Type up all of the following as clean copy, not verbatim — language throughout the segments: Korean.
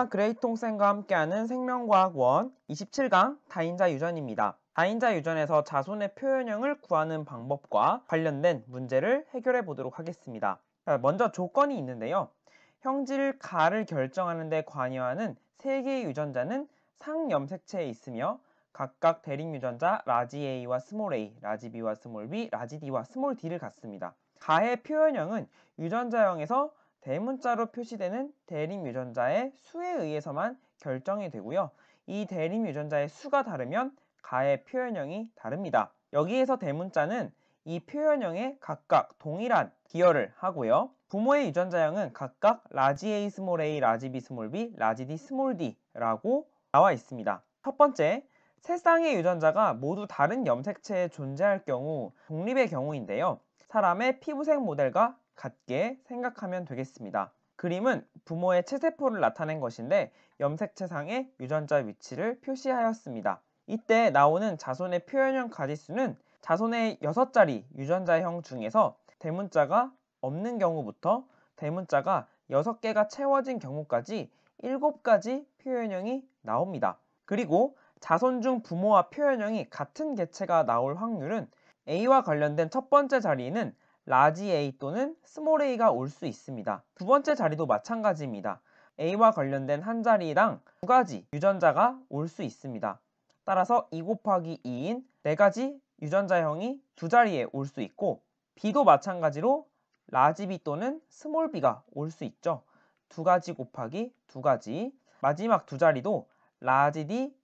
안녕하십니까. 그레이통쌤과 함께하는 생명과학원 27강 다인자 유전입니다. 다인자 유전에서 자손의 표현형을 구하는 방법과 관련된 문제를 해결해 보도록 하겠습니다. 먼저 조건이 있는데요. 형질 가를 결정하는 데 관여하는 3개의 유전자는 상염색체에 있으며 각각 대립 유전자 라지 A와 스몰 a, 라지 B와 스몰 b, 라지 D와 스몰 d를 갖습니다. 가의 표현형은 유전자형에서 대문자로 표시되는 대립 유전자의 수에 의해서만 결정이 되고요. 이 대립 유전자의 수가 다르면 가의 표현형이 다릅니다. 여기에서 대문자는 이 표현형에 각각 동일한 기여를 하고요. 부모의 유전자형은 각각 라지 A 스몰 a, 라지 B 스몰 b, 라지 D 스몰 d라고 나와 있습니다. 첫 번째, 세 쌍의 유전자가 모두 다른 염색체에 존재할 경우 독립의 경우인데요. 사람의 피부색 모델과 같게 생각하면 되겠습니다. 그림은 부모의 체세포를 나타낸 것인데 염색체상의 유전자 위치를 표시하였습니다. 이때 나오는 자손의 표현형 가지수는 자손의 6자리 유전자형 중에서 대문자가 없는 경우부터 대문자가 6개가 채워진 경우까지 7가지 표현형이 나옵니다. 그리고 자손 중 부모와 표현형이 같은 개체가 나올 확률은 A와 관련된 첫 번째 자리에는 라지 A 또는 스몰 a가 올 수 있습니다. 두 번째 자리도 마찬가지입니다. A와 관련된 한 자리당 2가지 유전자가 올 수 있습니다. 따라서 2 곱하기 2인 4가지 유전자형이 두 자리에 올 수 있고 B도 마찬가지로 라지 B 또는 스몰 b가 올 수 있죠. 2가지 곱하기 2가지. 마지막 두 자리도 라지 D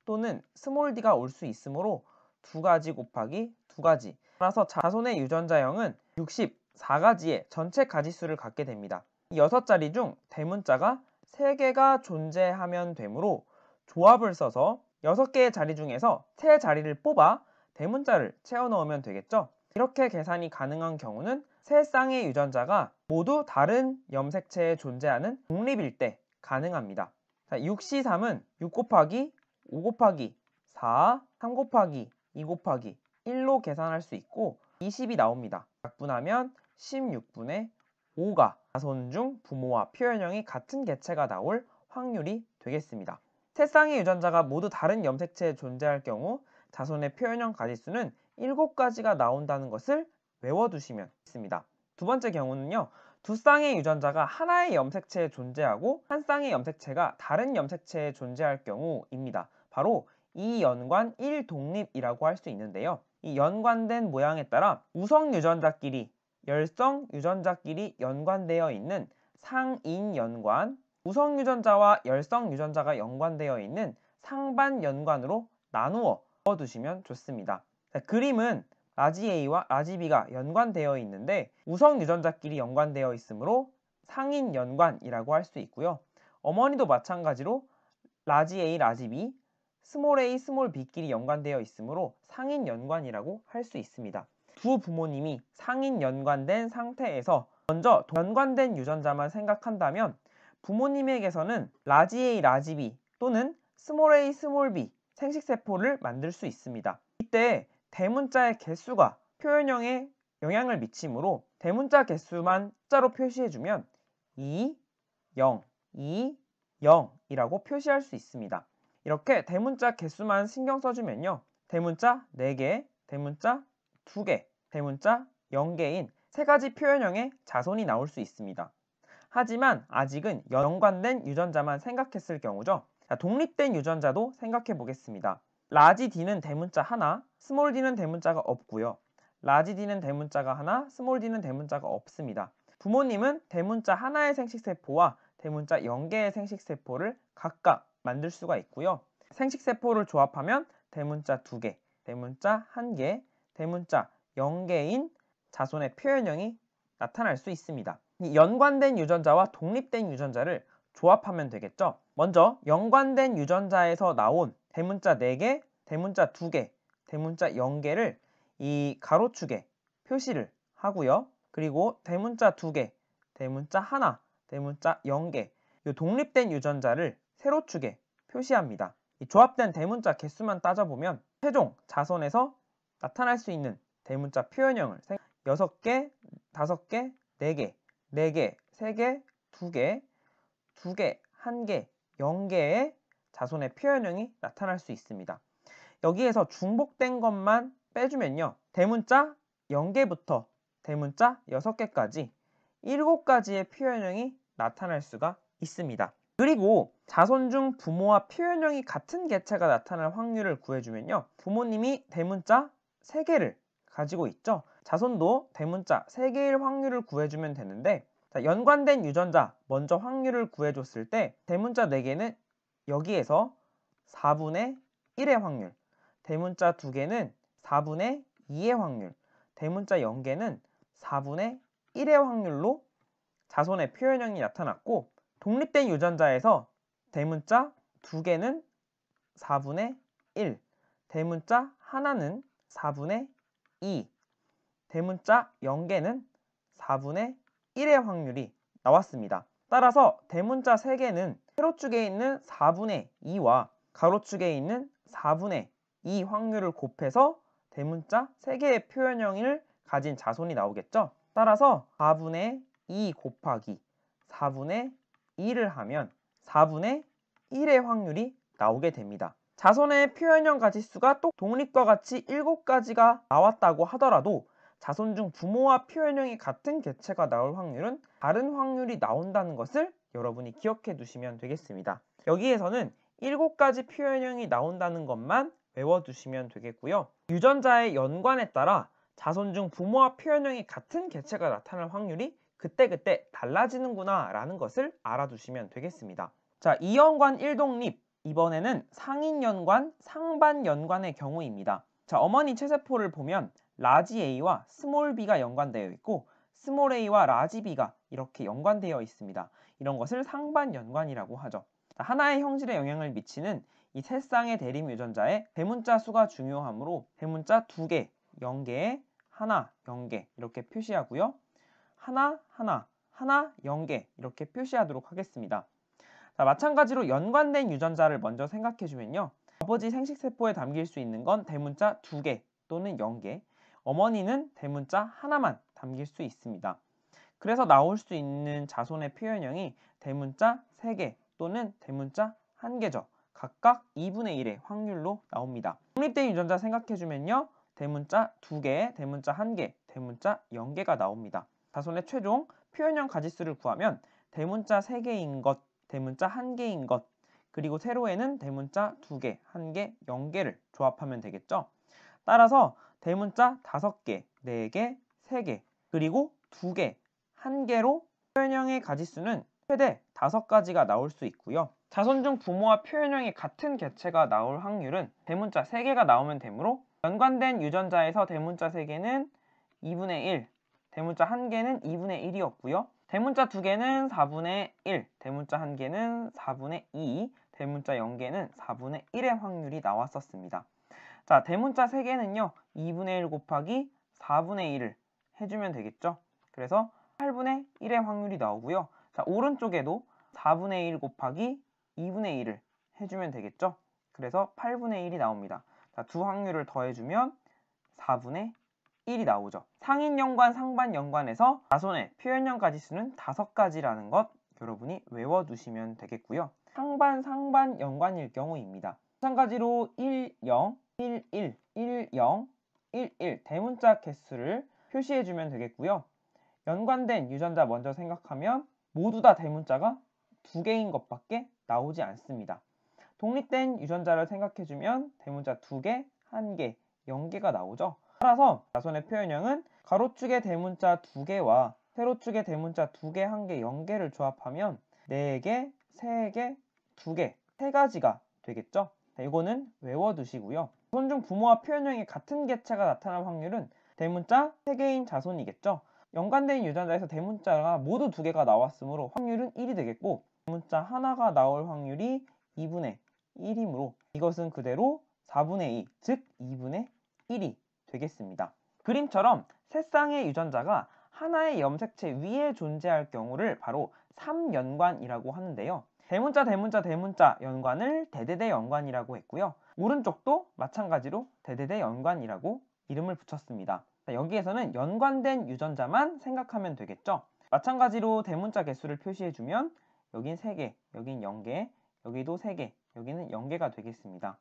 또는 스몰 d가 올 수 있으므로 2가지 곱하기 2가지. 따라서 자손의 유전자형은 64가지의 전체 가지수를 갖게 됩니다. 6자리 중 대문자가 3개가 존재하면 되므로 조합을 써서 6개의 자리 중에서 3자리를 뽑아 대문자를 채워 넣으면 되겠죠. 이렇게 계산이 가능한 경우는 3쌍의 유전자가 모두 다른 염색체에 존재하는 독립일 때 가능합니다. 6C3은 6 곱하기 5 곱하기 4, 3 곱하기 2 곱하기 1로 계산할 수 있고 20이 나옵니다. 약분하면 16분의 5가 자손 중 부모와 표현형이 같은 개체가 나올 확률이 되겠습니다. 세 쌍의 유전자가 모두 다른 염색체에 존재할 경우 자손의 표현형 가지수는 7가지가 나온다는 것을 외워두시면 됩니다. 두 번째 경우는요. 두 쌍의 유전자가 하나의 염색체에 존재하고 한 쌍의 염색체가 다른 염색체에 존재할 경우입니다. 바로 이연관 1독립이라고 할 수 있는데요. 이 연관된 모양에 따라 우성 유전자끼리 열성 유전자끼리 연관되어 있는 상인연관, 우성 유전자와 열성 유전자가 연관되어 있는 상반연관으로 나누어 두시면 좋습니다. 그림은 라지 A와 라지 B가 연관되어 있는데 우성 유전자끼리 연관되어 있으므로 상인연관이라고 할 수 있고요. 어머니도 마찬가지로 라지 A, 라지 B, 스몰 a, 스몰 b끼리 연관되어 있으므로 상인연관이라고 할 수 있습니다. 두 부모님이 상인연관된 상태에서 먼저 연관된 유전자만 생각한다면 부모님에게서는 라지 A, 라지 B 또는 스몰 a, 스몰 b 생식세포를 만들 수 있습니다. 이때 대문자의 개수가 표현형에 영향을 미치므로 대문자 개수만 숫자로 표시해주면 2, 0, 2, 0이라고 표시할 수 있습니다. 이렇게 대문자 개수만 신경 써주면요. 대문자 4개, 대문자 2개, 대문자 0개인 3가지 표현형의 자손이 나올 수 있습니다. 하지만 아직은 연관된 유전자만 생각했을 경우죠. 독립된 유전자도 생각해 보겠습니다. 라지 D는 대문자 하나, 스몰 d는 대문자가 없고요. 라지 D는 대문자가 하나, 스몰 d는 대문자가 없습니다. 부모님은 대문자 하나의 생식세포와 대문자 0개의 생식세포를 각각 만들 수가 있고요. 생식세포를 조합하면 대문자 2개, 대문자 1개, 대문자 0개인 자손의 표현형이 나타날 수 있습니다. 이 연관된 유전자와 독립된 유전자를 조합하면 되겠죠. 먼저 연관된 유전자에서 나온 대문자 4개, 대문자 2개, 대문자 0개를 이 가로축에 표시를 하고요. 그리고 대문자 2개, 대문자 하나, 대문자 0개 이 독립된 유전자를 세로축에 표시합니다. 이 조합된 대문자 개수만 따져보면 최종 자손에서 나타날 수 있는 대문자 표현형을 6개, 5개, 4개, 4개, 3개, 2개, 2개, 1개, 0개의 자손의 표현형이 나타날 수 있습니다. 여기에서 중복된 것만 빼주면요. 대문자 0개부터 대문자 6개까지 7가지의 표현형이 나타날 수가 있습니다. 그리고 자손 중 부모와 표현형이 같은 개체가 나타날 확률을 구해주면요. 부모님이 대문자 3개를 가지고 있죠. 자손도 대문자 3개일 확률을 구해주면 되는데, 자, 연관된 유전자 먼저 확률을 구해줬을 때 대문자 4개는 여기에서 4분의 1의 확률, 대문자 2개는 4분의 2의 확률, 대문자 0개는 4분의 1의 확률로 자손의 표현형이 나타났고, 독립된 유전자에서 대문자 2개는 4분의 1, 대문자 하나는 4분의 2, 대문자 0개는 4분의 1의 확률이 나왔습니다. 따라서 대문자 3개는 세로축에 있는 4분의 2와 가로축에 있는 4분의 2 확률을 곱해서 대문자 3개의 표현형을 가진 자손이 나오겠죠. 따라서 4분의 2 곱하기 4분의 2를 하면 4분의 1의 확률이 나오게 됩니다. 자손의 표현형 가지수가 또 독립과 같이 7가지가 나왔다고 하더라도 자손 중 부모와 표현형이 같은 개체가 나올 확률은 다른 확률이 나온다는 것을 여러분이 기억해 두시면 되겠습니다. 여기에서는 7가지 표현형이 나온다는 것만 외워두시면 되겠고요. 유전자의 연관에 따라 자손 중 부모와 표현형이 같은 개체가 나타날 확률이 그때그때 달라지는구나 라는 것을 알아두시면 되겠습니다. 자, 이연관 1독립, 이번에는 상인연관, 상반연관의 경우입니다. 자, 어머니 체세포를 보면 라지 A와 스몰 b가 연관되어 있고 스몰 a와 라지 b가 이렇게 연관되어 있습니다. 이런 것을 상반연관이라고 하죠. 자, 하나의 형질에 영향을 미치는 이 세 쌍의 대립 유전자의 대문자 수가 중요하므로 대문자 2개, 0개에 하나, 0개 이렇게 표시하고요. 하나, 하나, 하나, 0개 이렇게 표시하도록 하겠습니다. 자, 마찬가지로 연관된 유전자를 먼저 생각해주면요. 아버지 생식세포에 담길 수 있는 건 대문자 2개 또는 0개, 어머니는 대문자 하나만 담길 수 있습니다. 그래서 나올 수 있는 자손의 표현형이 대문자 3개 또는 대문자 1개죠. 각각 2분의 1의 확률로 나옵니다. 독립된 유전자 생각해주면요. 대문자 2개, 대문자 1개, 대문자 0개가 나옵니다. 자손의 최종 표현형 가지수를 구하면 대문자 3개인 것, 대문자 1개인 것, 그리고 세로에는 대문자 2개, 1개, 0개를 조합하면 되겠죠. 따라서 대문자 5개, 4개, 3개, 그리고 2개, 1개로 표현형의 가지수는 최대 5가지가 나올 수 있고요. 자손 중 부모와 표현형이 같은 개체가 나올 확률은 대문자 3개가 나오면 되므로 연관된 유전자에서 대문자 3개는 2분의 1, 대문자 1개는 2분의 1이었고요. 대문자 2개는 4분의 1, 대문자 1개는 4분의 2, 대문자 0개는 4분의 1의 확률이 나왔었습니다. 자, 대문자 3개는요. 2분의 1 곱하기 4분의 1을 해주면 되겠죠. 그래서 8분의 1의 확률이 나오고요. 자, 오른쪽에도 4분의 1 곱하기 2분의 1을 해주면 되겠죠. 그래서 8분의 1이 나옵니다. 자, 두 확률을 더해주면 4분의 1이 나오죠. 상인연관, 상반연관에서 자손의 표현형 가지수는 5가지라는 것 여러분이 외워두시면 되겠고요. 상반, 상반연관일 경우입니다. 마찬가지로 1, 0, 1, 1, 1, 0, 1, 1 대문자 개수를 표시해주면 되겠고요. 연관된 유전자 먼저 생각하면 모두 다 대문자가 2개인 것밖에 나오지 않습니다. 독립된 유전자를 생각해주면 대문자 2개, 1개, 0개가 나오죠. 따라서 자손의 표현형은 가로축의 대문자 2개와 세로축의 대문자 2개, 1개, 0개를 조합하면 4개, 3개, 2개, 3가지가 되겠죠. 자, 이거는 외워두시고요. 자손 중 부모와 표현형이 같은 개체가 나타날 확률은 대문자 3개인 자손이겠죠. 연관된 유전자에서 대문자가 모두 2개가 나왔으므로 확률은 1이 되겠고 대문자 하나가 나올 확률이 2분의 1이므로 이것은 그대로 4분의 2, 즉 2분의 1이 되겠습니다. 그림처럼 세 쌍의 유전자가 하나의 염색체 위에 존재할 경우를 바로 3연관이라고 하는데요. 대문자, 대문자, 대문자 연관을 대대대 연관이라고 했고요. 오른쪽도 마찬가지로 대대대 연관이라고 이름을 붙였습니다. 여기에서는 연관된 유전자만 생각하면 되겠죠. 마찬가지로 대문자 개수를 표시해주면 여긴 3개, 여긴 0개, 여기도 3개, 여기는 0개가 되겠습니다.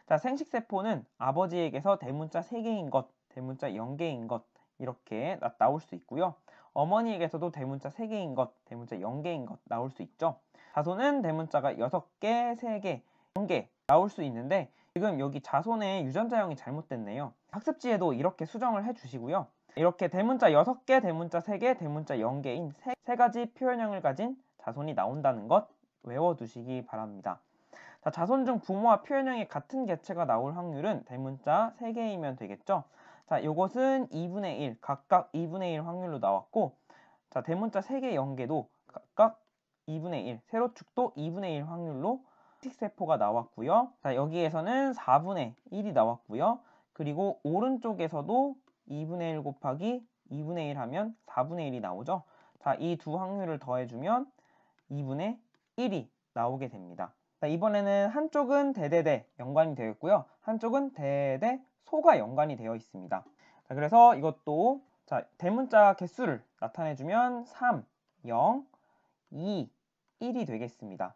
자, 생식세포는 아버지에게서 대문자 3개인 것, 대문자 0개인 것 이렇게 나올 수 있고요. 어머니에게서도 대문자 3개인 것, 대문자 0개인 것 나올 수 있죠. 자손은 대문자가 6개, 3개, 0개 나올 수 있는데 지금 여기 자손의 유전자형이 잘못됐네요. 학습지에도 이렇게 수정을 해주시고요. 이렇게 대문자 6개, 대문자 3개, 대문자 0개인 세 가지 표현형을 가진 자손이 나온다는 것 외워두시기 바랍니다. 자, 자손 중 부모와 표현형이 같은 개체가 나올 확률은 대문자 3개이면 되겠죠. 자, 요것은 2분의 1, 각각 2분의 1 확률로 나왔고, 자, 대문자 3개, 0개도 각각 2분의 1, 세로축도 2분의 1 확률로 식세포가 나왔고요. 자, 여기에서는 4분의 1이 나왔고요. 그리고 오른쪽에서도 2분의 1 곱하기 2분의 1 하면 4분의 1이 나오죠. 자, 이 두 확률을 더해주면 2분의 1이 나오게 됩니다. 자, 이번에는 한쪽은 대대대 연관이 되어 있고요. 한쪽은 대대소가 연관이 되어 있습니다. 자, 그래서 이것도 자, 대문자 개수를 나타내주면 3, 0, 2, 1이 되겠습니다.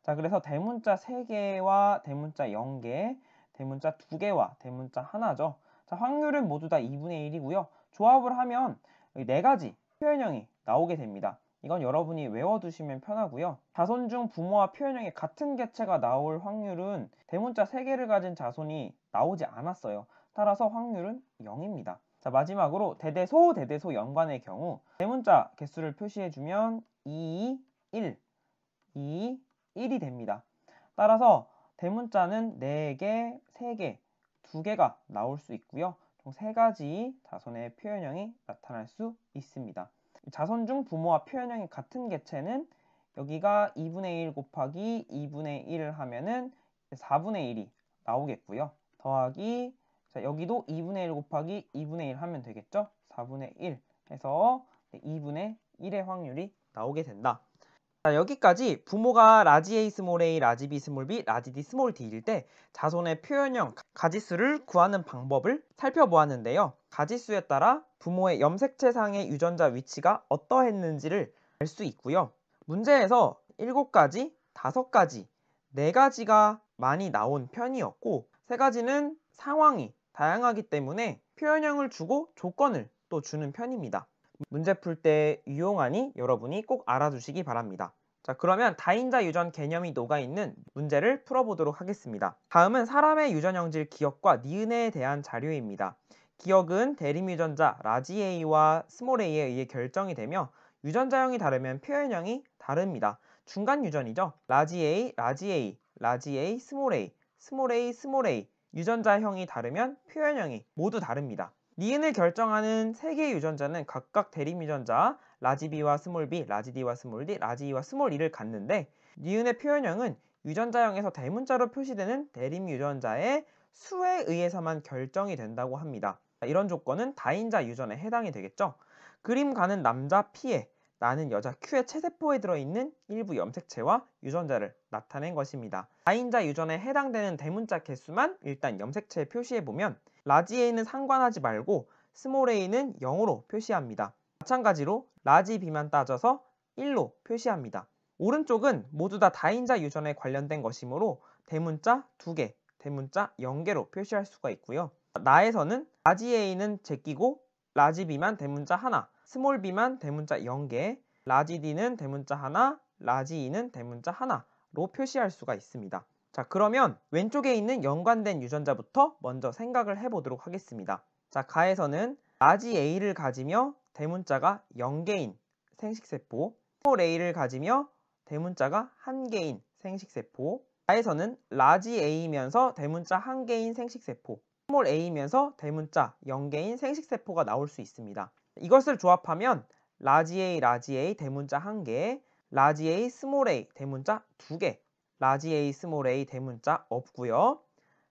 자, 그래서 대문자 3개와 대문자 0개, 대문자 2개와 대문자 1죠. 자, 확률은 모두 다 2분의 1이고요. 조합을 하면 4가지 표현형이 나오게 됩니다. 이건 여러분이 외워두시면 편하고요. 자손 중 부모와 표현형이 같은 개체가 나올 확률은 대문자 3개를 가진 자손이 나오지 않았어요. 따라서 확률은 0입니다. 자, 마지막으로 대대소 연관의 경우 대문자 개수를 표시해주면 2, 1, 2, 1이 됩니다. 따라서 대문자는 4개, 3개, 2개가 나올 수 있고요. 총 3가지 자손의 표현형이 나타날 수 있습니다. 자손 중 부모와 표현형이 같은 개체는 여기가 2분의 1 곱하기 2분의 1을 하면은 4분의 1이 나오겠고요. 더하기 자, 여기도 2분의 1 곱하기 2분의 1 하면 되겠죠? 4분의 1 해서 2분의 1의 확률이 나오게 된다. 자, 여기까지 부모가 라지 A 스몰 a, 라지 B 스몰 b, 라지 D 스몰 d일 때 자손의 표현형 가지수를 구하는 방법을 살펴보았는데요. 가지수에 따라 부모의 염색체상의 유전자 위치가 어떠했는지를 알 수 있고요. 문제에서 7가지, 5가지, 4가지가 많이 나온 편이었고 3가지는 상황이 다양하기 때문에 표현형을 주고 조건을 또 주는 편입니다. 문제 풀 때 유용하니 여러분이 꼭 알아두시기 바랍니다. 자, 그러면 다인자 유전 개념이 녹아있는 문제를 풀어보도록 하겠습니다. 다음은 사람의 유전형질 기억과 니은에 대한 자료입니다. 기억은 대림 유전자 라지 A와 스몰 a에 의해 결정이 되며 유전자형이 다르면 표현형이 다릅니다. 중간 유전이죠. 라지 A, 라지 A, 라지 A, 스몰 a, 스몰 a, 스몰 a 유전자형이 다르면 표현형이 모두 다릅니다. 니은을 결정하는 3개의 유전자는 각각 대림 유전자 라지 B와 스몰 b, 라지 D와 스몰 d, 라지 E와 스몰 e를 갖는데 니은의 표현형은 유전자형에서 대문자로 표시되는 대림 유전자의 수에 의해서만 결정이 된다고 합니다. 이런 조건은 다인자 유전에 해당이 되겠죠. 그림 가는 남자 P에 나는 여자 Q의 체세포에 들어있는 일부 염색체와 유전자를 나타낸 것입니다. 다인자 유전에 해당되는 대문자 개수만 일단 염색체에 표시해보면 라지 A는 상관하지 말고 스몰 a는 0으로 표시합니다. 마찬가지로 라지 B만 따져서 1로 표시합니다. 오른쪽은 모두 다 다인자 유전에 관련된 것이므로 대문자 2개, 대문자 0개로 표시할 수가 있고요. 나에서는 라지 A는 제끼고 라지 B만 대문자 하나, 스몰 b만 대문자 0개, 라지 D는 대문자 하나, 라지 E는 대문자 하나로 표시할 수가 있습니다. 자, 그러면 왼쪽에 있는 연관된 유전자부터 먼저 생각을 해보도록 하겠습니다. 자, 가에서는 라지 A를 가지며 대문자가 0개인 생식세포, 스몰 a를 가지며 대문자가 1개인 생식세포, 가에서는 라지 A이면서 대문자 1개인 생식세포, 스몰 a이면서 대문자 0개인 생식세포가 나올 수 있습니다. 이것을 조합하면 라지 A 대문자 1개, 라지 A 스몰 a 대문자 2개, 라지 A 스몰 a 대문자 없고요.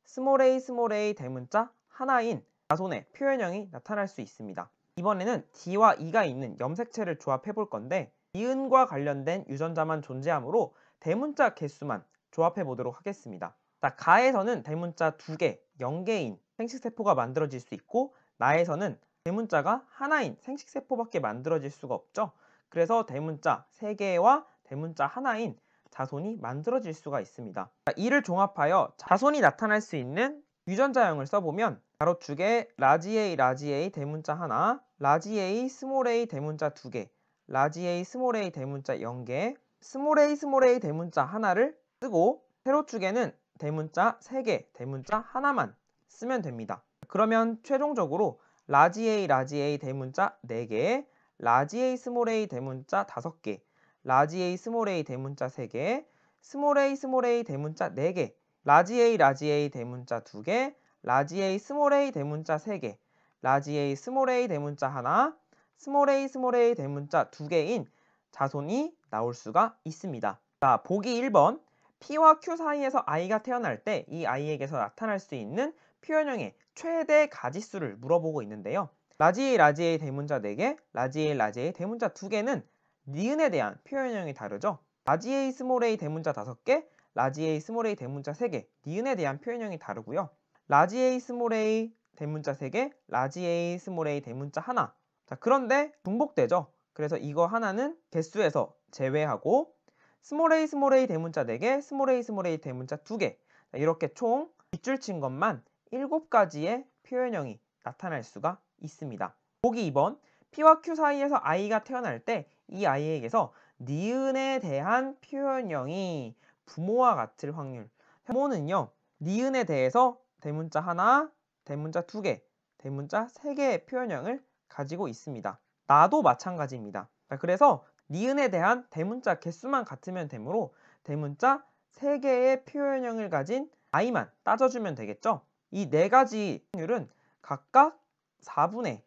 스몰 a 대문자 하나인 자손의 표현형이 나타날 수 있습니다. 이번에는 D와 E가 있는 염색체를 조합해 볼 건데 니은과 관련된 유전자만 존재하므로 대문자 개수만 조합해 보도록 하겠습니다. 자, 가에서는 대문자 2개, 0개인 생식세포가 만들어질 수 있고 나에서는 대문자가 하나인 생식세포밖에 만들어질 수가 없죠. 그래서 대문자 3개와 대문자 하나인 자손이 만들어질 수가 있습니다. 이를 종합하여 자손이 나타날 수 있는 유전자형을 써보면 가로축에 라지 A 대문자 하나, 라지 A 스몰 a 대문자 2개, 라지 A 스몰 a 대문자 0개, 스몰 a 대문자 하나를 쓰고 세로축에는 대문자 3개, 대문자 하나만 쓰면 됩니다. 그러면 최종적으로 라지 A 대문자 4개, 라지 A 스몰 a 대문자 5개, 라지 A 스몰 a 대문자 3개, 스몰 a 대문자 4개, 라지 A 대문자 2개, 라지 A 스몰 a 대문자 3개, 라지 A 스몰 a 대문자 하나, 스몰 a 대문자 2개인 자손이 나올 수가 있습니다. 자, 보기 1번. P와 Q 사이에서 I가 태어날 때 이 I에게서 나타날 수 있는 표현형의 최대 가지수를 물어보고 있는데요. 라지 A 대문자 4개, 라지 A 대문자 2개는 니은에 대한 표현형이 다르죠. 라지 A 스몰 a 대문자 5개, 라지 A 스몰 a 대문자 3개, 니은에 대한 표현형이 다르고요. 라지 A 스몰 a 대문자 3개, 라지 A 스몰 a 대문자 하나. 자, 그런데 중복되죠. 그래서 이거 하나는 개수에서 제외하고 스몰 a 대문자 4개, 스몰 a 대문자 2개. 자, 이렇게 총 빗줄 친 것만 7가지의 표현형이 나타날 수가 있습니다. 보기 2번. P와 Q 사이에서 I가 태어날 때 이 I에게서 니은에 대한 표현형이 부모와 같을 확률. 부모는요, 니은에 대해서 대문자 하나, 대문자 2개, 대문자 3개의 표현형을 가지고 있습니다. 나도 마찬가지입니다. 자, 그래서 니은에 대한 대문자 개수만 같으면 되므로 대문자 3개의 표현형을 가진 I만 따져주면 되겠죠? 이 4가지 확률은 각각 4분의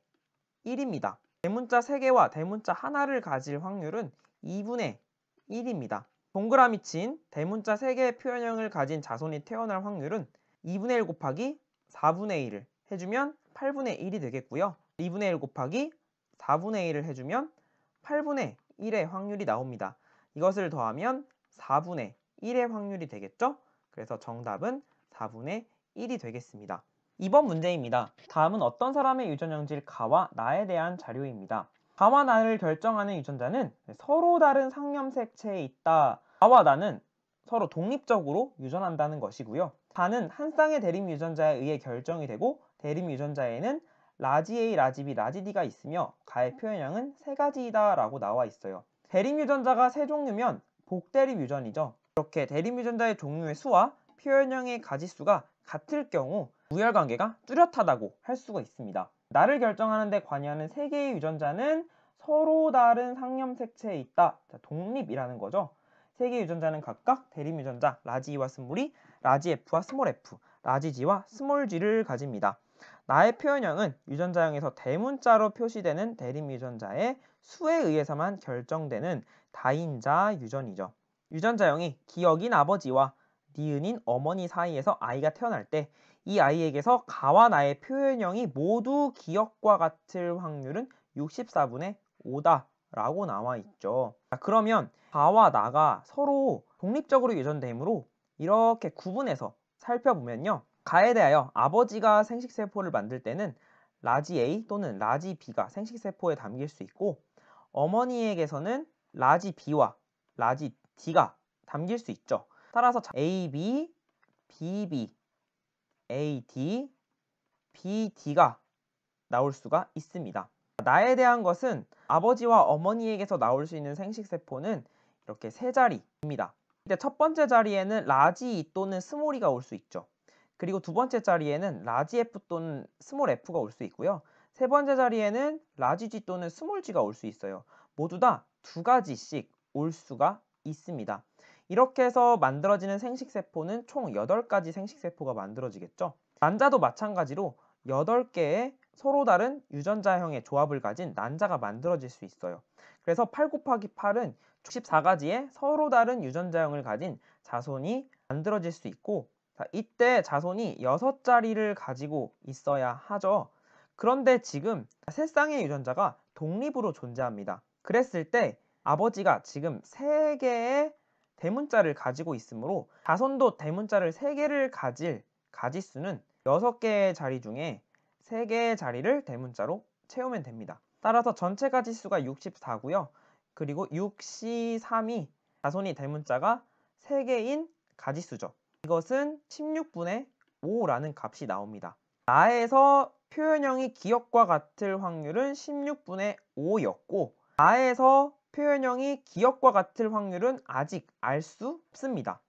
1입니다. 대문자 3개와 대문자 하나를 가질 확률은 2분의 1입니다. 동그라미 친 대문자 3개의 표현형을 가진 자손이 태어날 확률은 2분의 1 곱하기 4분의 1을 해주면 8분의 1이 되겠고요. 2분의 1 곱하기 4분의 1을 해주면 8분의 1의 확률이 나옵니다. 이것을 더하면 4분의 1의 확률이 되겠죠? 그래서 정답은 4분의 1이 되겠습니다. 2번 문제입니다. 다음은 어떤 사람의 유전형질 가와 나에 대한 자료입니다. 가와 나를 결정하는 유전자는 서로 다른 상념색체에 있다. 가와 나는 서로 독립적으로 유전한다는 것이고요. 가는 한 쌍의 대립 유전자에 의해 결정이 되고 대립 유전자에는 라지 A, 라지 B, 라지 D가 있으며 가의 표현형은 3가지이다 라고 나와 있어요. 대립 유전자가 3종류면 복대립 유전이죠. 이렇게 대립 유전자의 종류의 수와 표현형의 가지수가 같을 경우 우열관계가 뚜렷하다고 할 수가 있습니다. 나를 결정하는 데 관여하는 3개의 유전자는 서로 다른 상념색체에 있다. 자, 독립이라는 거죠. 3개의 유전자는 각각 대립 유전자 라지 E와 스몰 E, 라지 F와 스몰 F, 라지 G와 스몰 G를 가집니다. 나의 표현형은 유전자형에서 대문자로 표시되는 대립 유전자의 수에 의해서만 결정되는 다인자 유전이죠. 유전자형이 기억인 아버지와 니은인 어머니 사이에서 아이가 태어날 때 이 아이에게서 가와 나의 표현형이 모두 기억과 같을 확률은 64분의 5다 라고 나와 있죠. 자, 그러면 가와 나가 서로 독립적으로 유전되므로 이렇게 구분해서 살펴보면요. 가에 대하여 아버지가 생식세포를 만들 때는 라지 A 또는 라지 B가 생식세포에 담길 수 있고 어머니에게서는 라지 B와 라지 D가 담길 수 있죠. 따라서 AB, BB, AD, BD가 나올 수가 있습니다. 나에 대한 것은 아버지와 어머니에게서 나올 수 있는 생식세포는 이렇게 3자리입니다. 근데 첫 번째 자리에는 라지 E 또는 스몰 E가 올 수 있죠. 그리고 두 번째 자리에는 라지 F 또는 스몰 F가 올 수 있고요. 세 번째 자리에는 라지 G 또는 스몰 G가 올 수 있어요. 모두 다 2가지씩 올 수가 있습니다. 이렇게 해서 만들어지는 생식세포는 총 8가지 생식세포가 만들어지겠죠. 난자도 마찬가지로 8개의 서로 다른 유전자형의 조합을 가진 난자가 만들어질 수 있어요. 그래서 8 곱하기 8은 64가지의 서로 다른 유전자형을 가진 자손이 만들어질 수 있고 자, 이때 자손이 6자리를 가지고 있어야 하죠. 그런데 지금 3쌍의 유전자가 독립으로 존재합니다. 그랬을 때 아버지가 지금 3개의 대문자를 가지고 있으므로 자손도 대문자를 3개를 가질 가지수는 6개의 자리 중에 3개의 자리를 대문자로 채우면 됩니다. 따라서 전체 가지수가 64고요. 그리고 6C3이 자손이 대문자가 3개인 가지수죠. 이것은 16분의 5라는 값이 나옵니다. 나에서 표현형이 기억과 같을 확률은 16분의 5였고 나에서 표현형이 기억과 같을 확률은 아직 알 수 없습니다.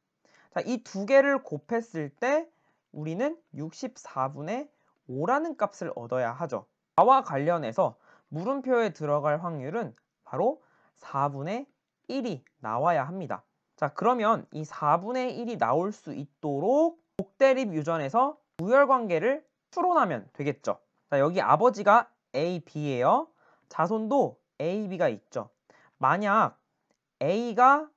자, 이 두 개를 곱했을 때 우리는 64분의 5라는 값을 얻어야 하죠. 나와 관련해서 물음표에 들어갈 확률은 바로 4분의 1이 나와야 합니다. 자, 그러면 이 4분의 1이 나올 수 있도록 복대립 유전에서 우열관계를 풀어나면 되겠죠. 자, 여기 아버지가 A, B예요. 자손도 A, B가 있죠. 만약 A가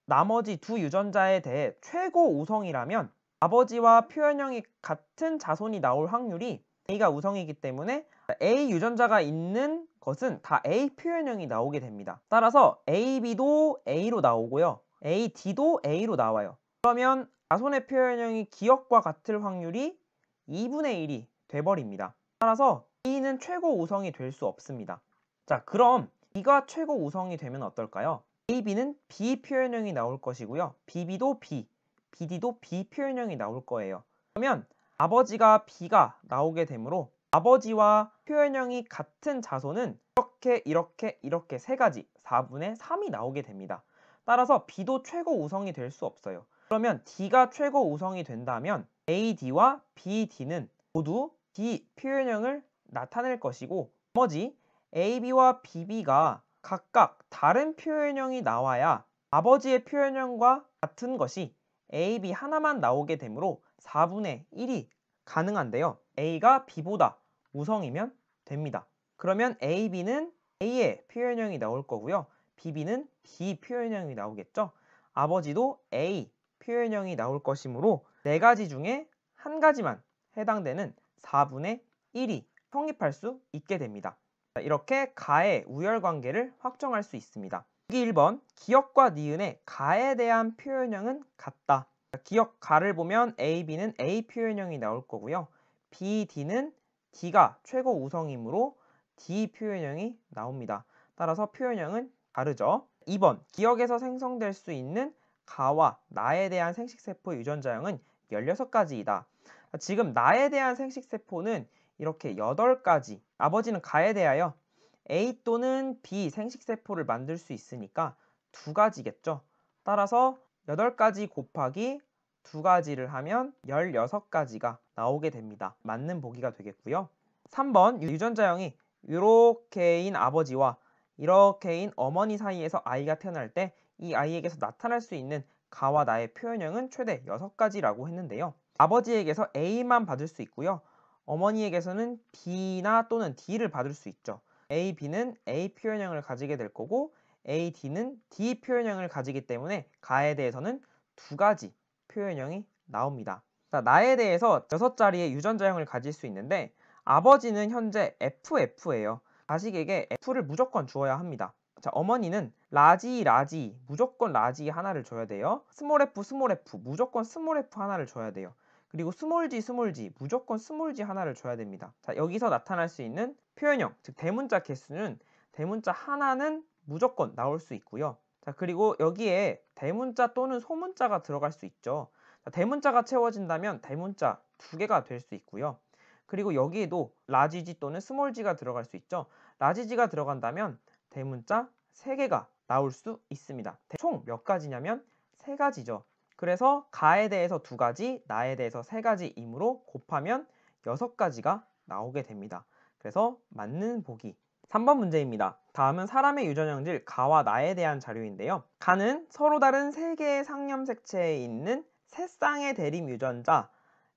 나머지 두 유전자에 대해 최고 우성이라면 아버지와 표현형이 같은 자손이 나올 확률이 A가 우성이기 때문에 A 유전자가 있는 것은 다 A 표현형이 나오게 됩니다. 따라서 AB도 A로 나오고요. AD도 A로 나와요. 그러면 자손의 표현형이 기억과 같을 확률이 2분의 1이 돼버립니다. 따라서 A는 최고 우성이 될 수 없습니다. 자, 그럼 B가 최고 우성이 되면 어떨까요? AB는 B 표현형이 나올 것이고요. BB도 B, BD도 B 표현형이 나올 거예요. 그러면 아버지가 B가 나오게 되므로 아버지와 표현형이 같은 자손은 이렇게 세 가지 4분의 3이 나오게 됩니다. 따라서 B도 최고 우성이 될 수 없어요. 그러면 D가 최고 우성이 된다면 AD와 BD는 모두 D 표현형을 나타낼 것이고 나머지 AB와 BB가 각각 다른 표현형이 나와야 아버지의 표현형과 같은 것이 AB 하나만 나오게 되므로 4분의 1이 가능한데요. A가 B보다 우성이면 됩니다. 그러면 AB는 A의 표현형이 나올 거고요. BB는 B 표현형이 나오겠죠. 아버지도 A 표현형이 나올 것이므로 네 가지 중에 한 가지만 해당되는 4분의 1이 성립할 수 있게 됩니다. 이렇게 가의 우열관계를 확정할 수 있습니다. 여기 1번 기억과 니은의 가에 대한 표현형은 같다. 기억 가를 보면 A, B는 A 표현형이 나올 거고요. B, D는 D가 최고 우성이므로 D 표현형이 나옵니다. 따라서 표현형은 다르죠. 2번 기억에서 생성될 수 있는 가와 나에 대한 생식세포 유전자형은 16가지이다. 지금 나에 대한 생식세포는 이렇게 8가지, 아버지는 가에 대하여 A 또는 B 생식세포를 만들 수 있으니까 2가지겠죠. 따라서 8가지 곱하기 2가지를 하면 16가지가 나오게 됩니다. 맞는 보기가 되겠고요. 3번 유전자형이 이렇게인 아버지와 이렇게인 어머니 사이에서 아이가 태어날 때 이 아이에게서 나타날 수 있는 가와 나의 표현형은 최대 6가지라고 했는데요. 아버지에게서 A만 받을 수 있고요. 어머니에게서는 B나 또는 D를 받을 수 있죠. A, B는 A 표현형을 가지게 될 거고 A, D는 D 표현형을 가지기 때문에 가에 대해서는 2가지 표현형이 나옵니다. 자, 나에 대해서 6자리의 유전자형을 가질 수 있는데 아버지는 현재 FF예요. 자식에게 F를 무조건 주어야 합니다. 자, 어머니는 라지 무조건 라지 하나를 줘야 돼요. 스몰 F 무조건 스몰 F 하나를 줘야 돼요. 그리고 스몰 G 무조건 스몰 G 하나를 줘야 됩니다. 자, 여기서 나타날 수 있는 표현형, 즉 대문자 개수는 대문자 하나는 무조건 나올 수 있고요. 자, 그리고 여기에 대문자 또는 소문자가 들어갈 수 있죠. 자, 대문자가 채워진다면 대문자 2개가 될 수 있고요. 그리고 여기에도 라지 G 또는 스몰 G가 들어갈 수 있죠. 라지 G가 들어간다면 대문자 3개가 나올 수 있습니다. 총 몇 가지냐면 3가지죠. 그래서 가에 대해서 2가지, 나에 대해서 3가지이므로 곱하면 6가지가 나오게 됩니다. 그래서 맞는 보기 3번 문제입니다. 다음은 사람의 유전형질 가와 나에 대한 자료인데요. 가는 서로 다른 3개의 상념색체에 있는 3쌍의 대립 유전자에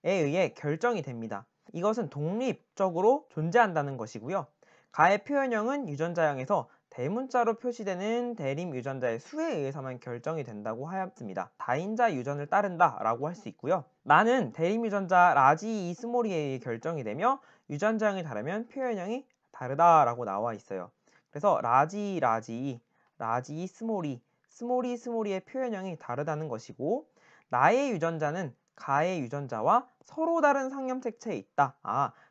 의해 결정이 됩니다. 이것은 독립적으로 존재한다는 것이고요. 가의 표현형은 유전자형에서 대문자로 표시되는 대립 유전자의 수에 의해서만 결정이 된다고 하였습니다. 다인자 유전을 따른다 라고 할 수 있고요. 나는 대립 유전자 라지 이 스몰이에 의해 결정이 되며 유전자형이 다르면 표현형이 다르다 라고 나와 있어요. 그래서 라지 이 스몰이의 표현형이 다르다는 것이고 나의 유전자는 가의 유전자와 서로 다른 상념색체에 있다.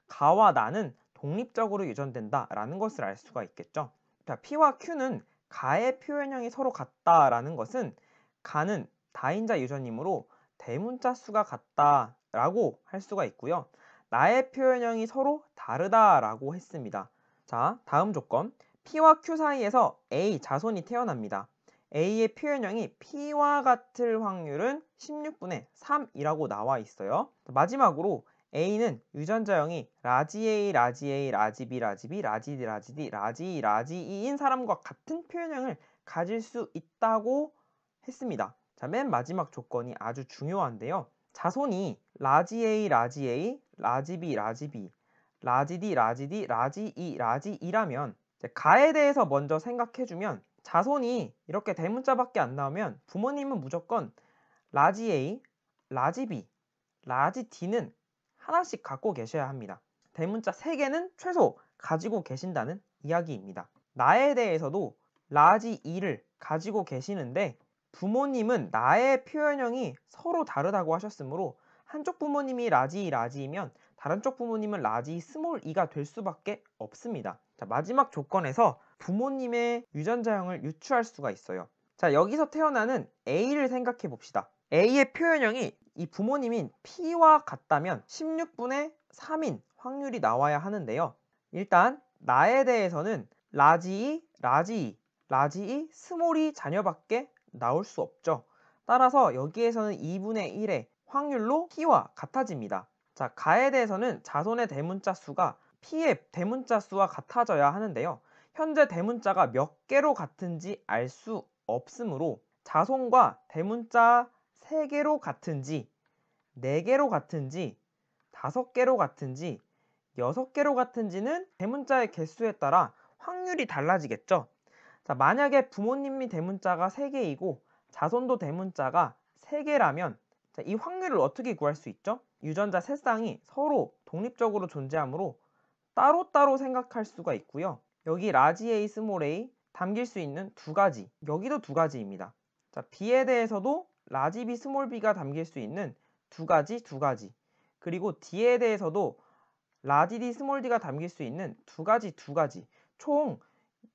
가와 나는 독립적으로 유전된다 라는 것을 알 수가 있겠죠. 자, P와 Q는 가의 표현형이 서로 같다라는 것은 가는 다인자 유전이므로 대문자 수가 같다라고 할 수가 있고요. 나의 표현형이 서로 다르다라고 했습니다. 자, 다음 조건. P와 Q 사이에서 A 자손이 태어납니다. A의 표현형이 P와 같을 확률은 16분의 3이라고 나와 있어요. 마지막으로 A는 유전자형이 라지 A, 라지 A, 라지 B, 라지 B, 라지 D, 라지 D, 라지 E, 라지 E인 사람과 같은 표현형을 가질 수 있다고 했습니다. 자, 맨 마지막 조건이 아주 중요한데요. 자손이 라지 A, 라지 A, 라지 B, 라지 B, 라지 D, 라지 D, 라지 E, 라지 E라면 가에 대해서 먼저 생각해주면 자손이 이렇게 대문자밖에 안 나오면 부모님은 무조건 라지 A, 라지 B, 라지 D는 하나씩 갖고 계셔야 합니다. 대문자 3개는 최소 가지고 계신다는 이야기입니다. 나에 대해서도 라지 E를 가지고 계시는데 부모님은 나의 표현형이 서로 다르다고 하셨으므로 한쪽 부모님이 라지 E, 라지이면 다른 쪽 부모님은 라지 스몰 e가 될 수밖에 없습니다. 자, 마지막 조건에서 부모님의 유전자형을 유추할 수가 있어요. 자, 여기서 태어나는 A를 생각해 봅시다. A의 표현형이 이 부모님인 P와 같다면 16분의 3인 확률이 나와야 하는데요. 일단 나에 대해서는 라지 E, 라지 E, 라지 E, 스몰 e 자녀밖에 나올 수 없죠. 따라서 여기에서는 2분의 1의 확률로 P와 같아집니다. 자, 가에 대해서는 자손의 대문자 수가 P의 대문자 수와 같아져야 하는데요. 현재 대문자가 몇 개로 같은지 알 수 없으므로 자손과 대문자 3개로 같은지 4개로 같은지 5개로 같은지 6개로 같은지는 대문자의 개수에 따라 확률이 달라지겠죠. 자, 만약에 부모님이 대문자가 3개이고 자손도 대문자가 3개라면 이 확률을 어떻게 구할 수 있죠? 유전자 세 쌍이 서로 독립적으로 존재하므로 따로따로 생각할 수가 있고요. 여기 라지 A, 스몰 a 담길 수 있는 2가지, 여기도 2가지입니다. 자, B에 대해서도 라지 B, 스몰 b가 담길 수 있는 2가지, 그리고 D에 대해서도 라지 D, 스몰 d가 담길 수 있는 2가지, 총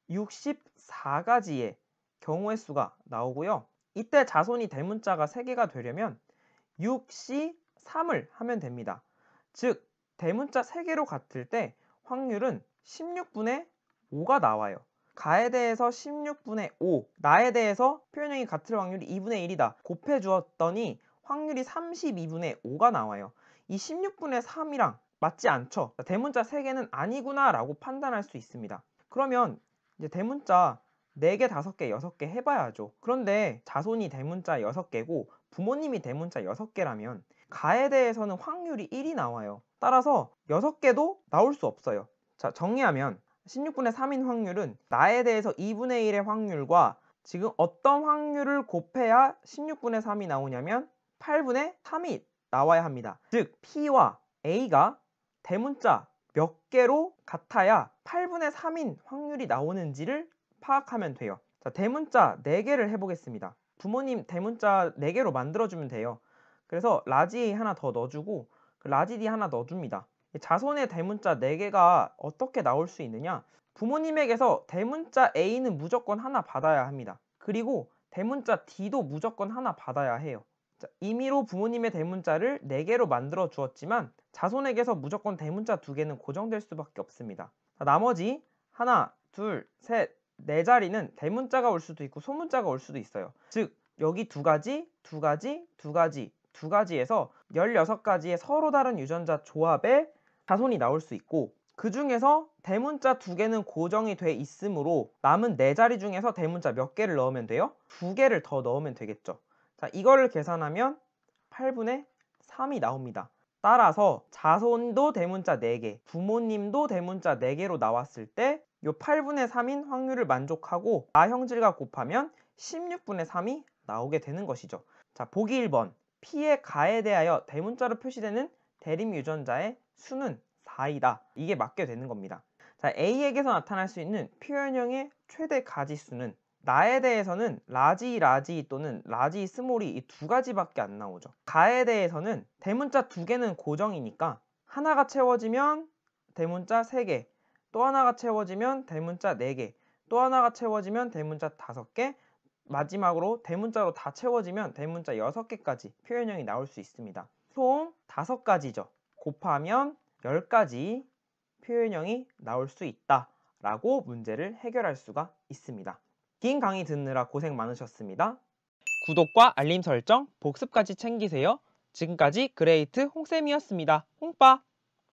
64가지의 경우의 수가 나오고요. 이때 자손이 대문자가 3개가 되려면 6시 3을 하면 됩니다. 즉 대문자 3개로 같을 때 확률은 16분의 5가 나와요. 가에 대해서 16분의 5, 나에 대해서 표현형이 같을 확률이 2분의 1이다. 곱해 주었더니 확률이 32분의 5가 나와요. 이 16분의 3이랑 맞지 않죠? 대문자 3개는 아니구나 라고 판단할 수 있습니다. 그러면 이제 대문자 4개, 5개, 6개 해봐야죠. 그런데 자손이 대문자 6개고 부모님이 대문자 6개라면 가에 대해서는 확률이 1이 나와요. 따라서 6개도 나올 수 없어요. 자, 정리하면 16분의 3인 확률은 나에 대해서 2분의 1의 확률과 지금 어떤 확률을 곱해야 16분의 3이 나오냐면 8분의 3이 나와야 합니다. 즉 P와 A가 대문자 몇 개로 같아야 8분의 3인 확률이 나오는지를 파악하면 돼요. 자, 대문자 4개를 해보겠습니다. 부모님 대문자 4개로 만들어주면 돼요. 그래서 라지 A 하나 더 넣어주고 라지 D 하나 넣어줍니다. 자손의 대문자 4개가 어떻게 나올 수 있느냐? 부모님에게서 대문자 A는 무조건 하나 받아야 합니다. 그리고 대문자 D도 무조건 하나 받아야 해요. 자, 임의로 부모님의 대문자를 4개로 만들어 주었지만 자손에게서 무조건 대문자 2개는 고정될 수밖에 없습니다. 자, 나머지 하나, 둘, 셋, 4자리는 대문자가 올 수도 있고 소문자가 올 수도 있어요. 즉 여기 2가지, 2가지, 2가지, 2가지에서 16가지의 서로 다른 유전자 조합의 자손이 나올 수 있고 그 중에서 대문자 2개는 고정이 돼 있으므로 남은 4자리 중에서 대문자 몇 개를 넣으면 돼요? 2개를 더 넣으면 되겠죠. 자, 이거를 계산하면 8분의 3이 나옵니다. 따라서 자손도 대문자 4개, 부모님도 대문자 4개로 나왔을 때 요 8분의 3인 확률을 만족하고 나 형질과 곱하면 16분의 3이 나오게 되는 것이죠. 자, 보기 1번. P의 가에 대하여 대문자로 표시되는 대립 유전자의 수는 4이다. 이게 맞게 되는 겁니다. 자, A에게서 나타날 수 있는 표현형의 최대 가지수는 나에 대해서는 라지 또는 라지 스몰이 이 2가지밖에 안 나오죠. 가에 대해서는 대문자 2개는 고정이니까 하나가 채워지면 대문자 3개, 또 하나가 채워지면 대문자 4개, 또 하나가 채워지면 대문자 5개, 마지막으로 대문자로 다 채워지면 대문자 6개까지 표현형이 나올 수 있습니다. 총 5가지죠. 곱하면 10가지 표현형이 나올 수 있다 라고 문제를 해결할 수가 있습니다. 긴 강의 듣느라 고생 많으셨습니다. 구독과 알림 설정, 복습까지 챙기세요. 지금까지 그레이트 홍쌤이었습니다. 홍빠!